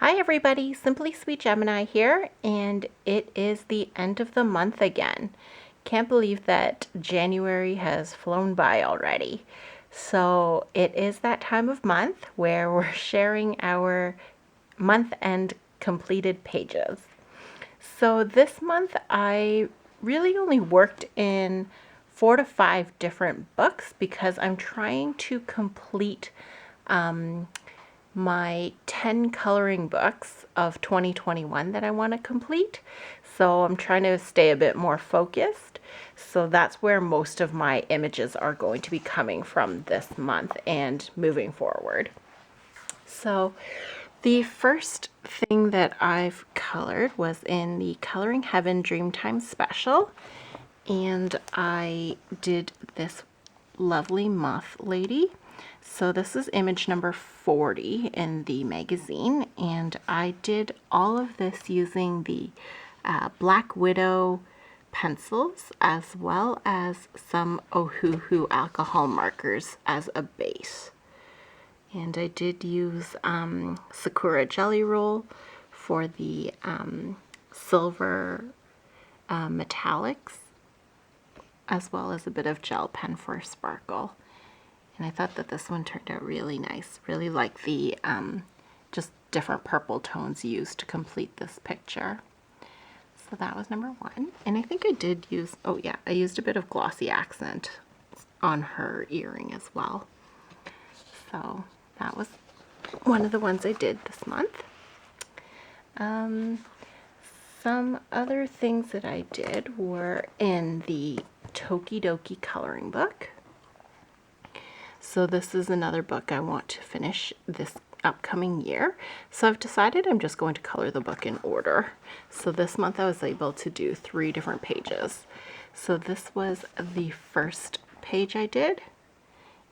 Hi everybody, Simply Sweet Gemini here, and it is the end of the month again. Can't believe that January has flown by already. So it is that time of month where we're sharing our month-end completed pages. So this month I really only worked in 4 to 5 different books because I'm trying to complete my 10 coloring books of 2021 that I want to complete. So I'm trying to stay a bit more focused. So that's where most of my images are going to be coming from this month and moving forward. So the first thing that I've colored was in the Coloring Heaven Dreamtime Special. And I did this lovely muff lady. So this is image number 40 in the magazine, and I did all of this using the Black Widow pencils as well as some Ohuhu alcohol markers as a base. And I did use Sakura Jelly Roll for the silver metallics, as well as a bit of gel pen for sparkle. And I thought that this one turned out really nice. Really like the just different purple tones used to complete this picture. So that was number 1. And I think I did use, oh yeah, I used a bit of Glossy Accent on her earring as well. So that was one of the ones I did this month. Some other things that I did were in the Tokidoki coloring book. So this is another book I want to finish this upcoming year. So I've decided I'm just going to color the book in order. So this month I was able to do 3 different pages. So this was the first page I did,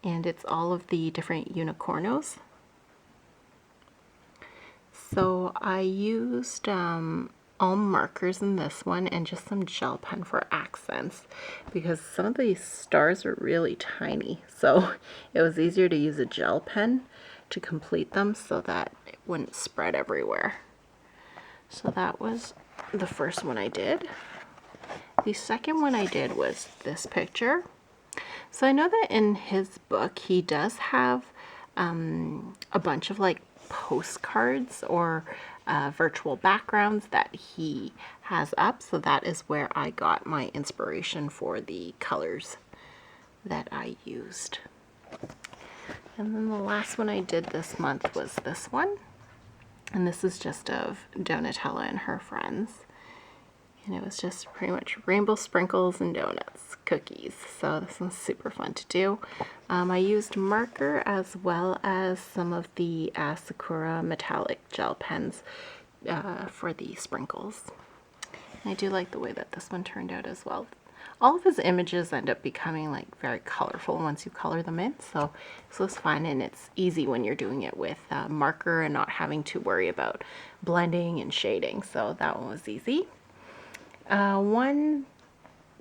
and it's all of the different unicornos. So I used all markers in this one and just some gel pen for accents because some of these stars are really tiny, so it was easier to use a gel pen to complete them so that it wouldn't spread everywhere. So that was the first one I did. The second one I did was this picture. So I know that in his book he does have a bunch of like postcards or virtual backgrounds that he has up, so that is where I got my inspiration for the colors that I used. And then the last one I did this month was this one, and this is just of Donatella and her friends, and it was just pretty much rainbow sprinkles and donuts, cookies. So this one's super fun to do. I used marker as well as some of the Sakura metallic gel pens for the sprinkles. And I do like the way that this one turned out as well. All of his images end up becoming like very colorful once you color them in, so this was fun, and it's easy when you're doing it with marker and not having to worry about blending and shading, so that one was easy. One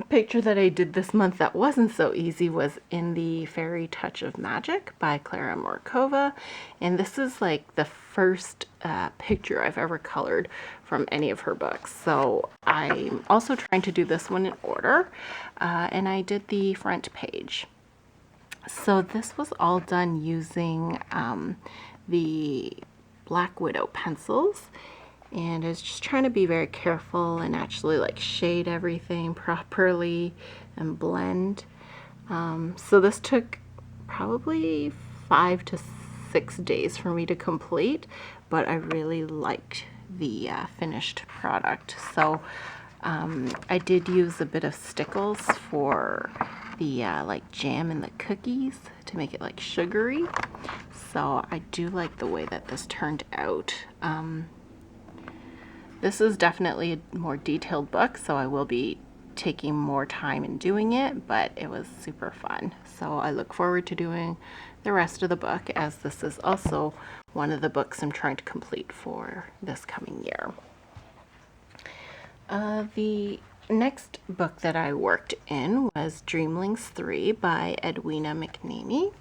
picture that I did this month that wasn't so easy was in the Fairy Touch of Magic by Clara Morkova, and this is like the first picture I've ever colored from any of her books, so I'm also trying to do this one in order, and I did the front page. So this was all done using the Black Widow pencils, and I was just trying to be very careful and actually like shade everything properly and blend. So this took probably 5 to 6 days for me to complete, but I really liked the finished product. So I did use a bit of Stickles for the like jam and the cookies to make it like sugary. So I do like the way that this turned out. This is definitely a more detailed book, so I will be taking more time in doing it, but it was super fun. So I look forward to doing the rest of the book, as this is also one of the books I'm trying to complete for this coming year. The next book that I worked in was Dreamlings 3 by Edwina McNamee.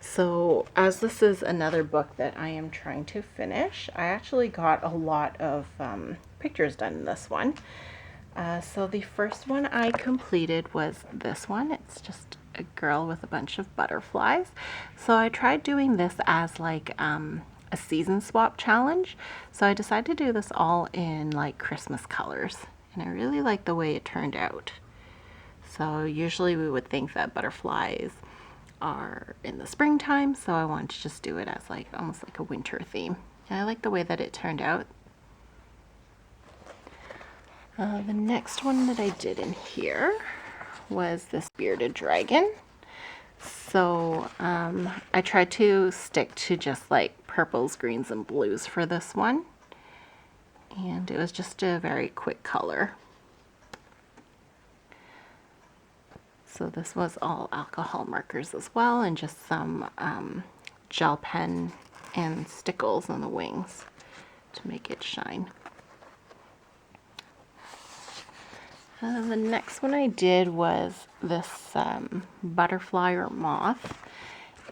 So as this is another book that I am trying to finish, I actually got a lot of pictures done in this one. So the first one I completed was this one. It's just a girl with a bunch of butterflies. So I tried doing this as like a season swap challenge. So I decided to do this all in like Christmas colors. And I really like the way it turned out. So usually we would think that butterflies are in the springtime, so I wanted to just do it as like almost like a winter theme. And I like the way that it turned out. The next one that I did in here was this bearded dragon. So I tried to stick to just like purples, greens, and blues for this one. And it was just a very quick color. So this was all alcohol markers as well, and just some gel pen and Stickles on the wings to make it shine. The next one I did was this butterfly or moth,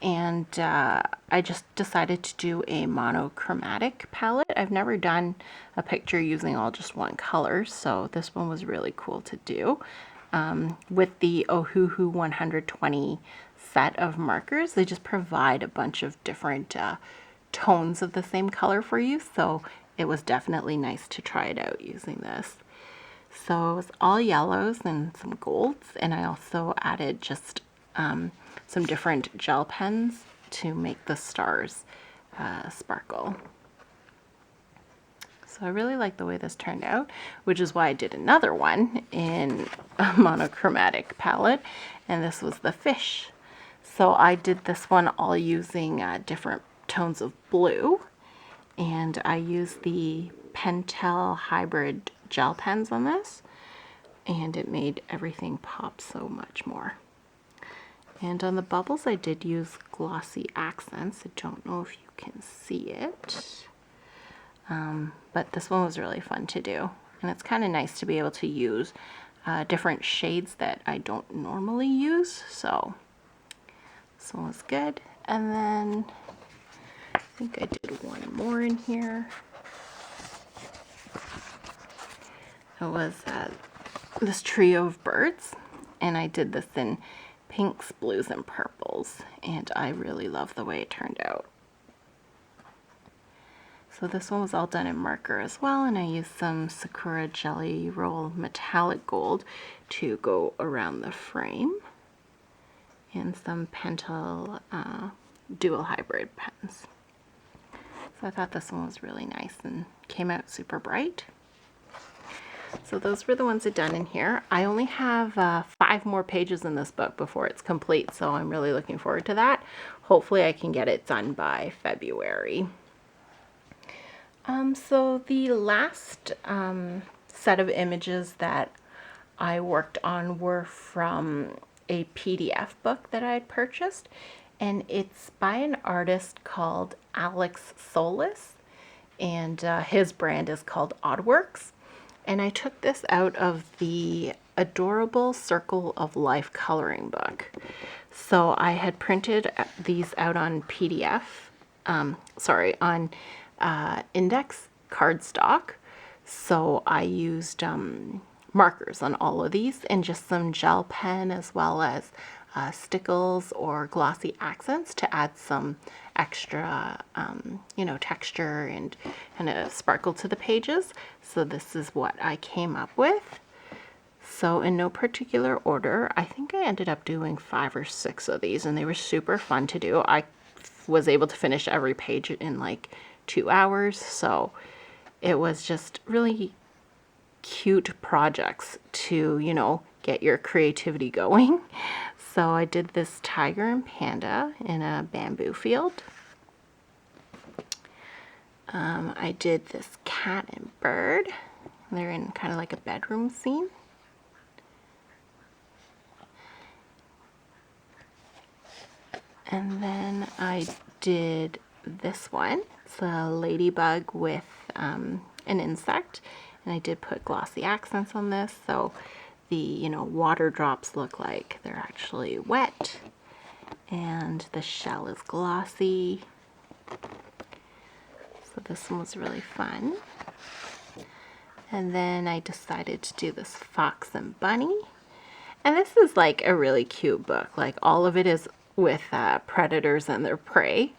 and I just decided to do a monochromatic palette. I've never done a picture using all just one color, so this one was really cool to do. With the Ohuhu 120 set of markers, they just provide a bunch of different tones of the same color for you, so it was definitely nice to try it out using this. So it was all yellows and some golds, and I also added just some different gel pens to make the stars sparkle. So I really like the way this turned out, which is why I did another one in a monochromatic palette, and this was the fish. So I did this one all using different tones of blue, and I used the Pentel hybrid gel pens on this, and it made everything pop so much more. And on the bubbles I did use Glossy Accents. I don't know if you can see it. But this one was really fun to do, and it's kind of nice to be able to use different shades that I don't normally use, so this one was good. And then I think I did one more in here. It was this trio of birds, and I did this in pinks, blues, and purples, and I really love the way it turned out. So this one was all done in marker as well, and I used some Sakura Jelly Roll Metallic Gold to go around the frame, and some Pentel Dual Hybrid pens. So I thought this one was really nice and came out super bright. So those were the ones I done in here. I only have 5 more pages in this book before it's complete, so I'm really looking forward to that. Hopefully I can get it done by February. So the last set of images that I worked on were from a PDF book that I had purchased, and it's by an artist called Alex Solis, and his brand is called Oddworks. And I took this out of the Adorable Circle of Life coloring book. So I had printed these out on PDF, on index cardstock. So I used markers on all of these and just some gel pen as well as Stickles or Glossy Accents to add some extra, texture and kind of sparkle to the pages. So this is what I came up with. So in no particular order, I think I ended up doing 5 or 6 of these, and they were super fun to do. I was able to finish every page in like 2 hours, so it was just really cute projects to, get your creativity going. So I did this tiger and panda in a bamboo field. I did this cat and bird. They're in kind of like a bedroom scene. And then I did this one. It's a ladybug with an insect. And I did put glossy accents on this, so the water drops look like they're actually wet. and the shell is glossy. So this one was really fun. And then I decided to do this Fox and Bunny. And this is like a really cute book. Like all of it is with predators and their prey.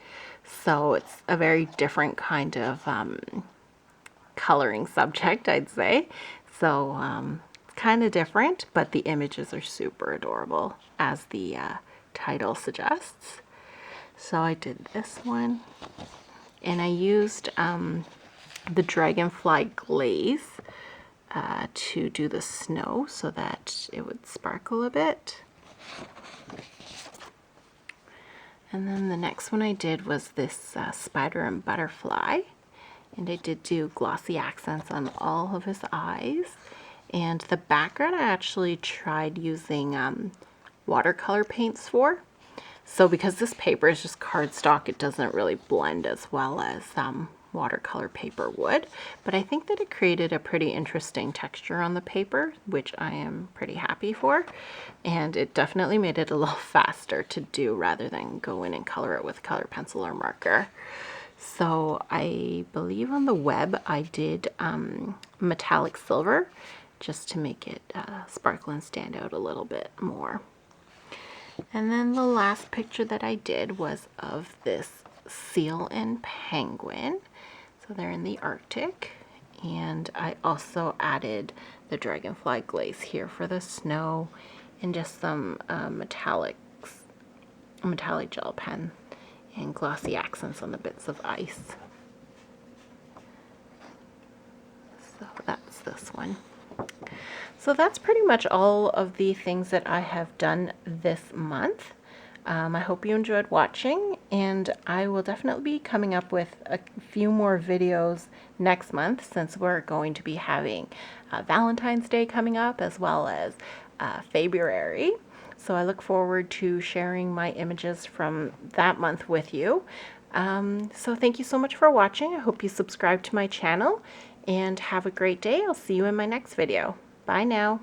So it's a very different kind of coloring subject, I'd say. So kind of different, but the images are super adorable, as the title suggests. So I did this one, and I used the dragonfly glaze to do the snow so that it would sparkle a bit. And then the next one I did was this spider and butterfly, and I did do glossy accents on all of his eyes. And the background I actually tried using watercolor paints for. So because this paper is just cardstock, it doesn't really blend as well as watercolor paper would. But I think that it created a pretty interesting texture on the paper, which I am pretty happy for. And it definitely made it a little faster to do rather than go in and color it with color pencil or marker. So I believe on the web I did metallic silver, just to make it sparkle and stand out a little bit more. And then the last picture that I did was of this seal and penguin. So they're in the Arctic. And I also added the dragonfly glaze here for the snow, and just some metallic gel pen and glossy accents on the bits of ice. So that's this one. So that's pretty much all of the things that I have done this month. I hope you enjoyed watching, and I will definitely be coming up with a few more videos next month, since we're going to be having Valentine's Day coming up, as well as February. So I look forward to sharing my images from that month with you. So thank you so much for watching. I hope you subscribe to my channel, and have a great day. I'll see you in my next video. Bye now.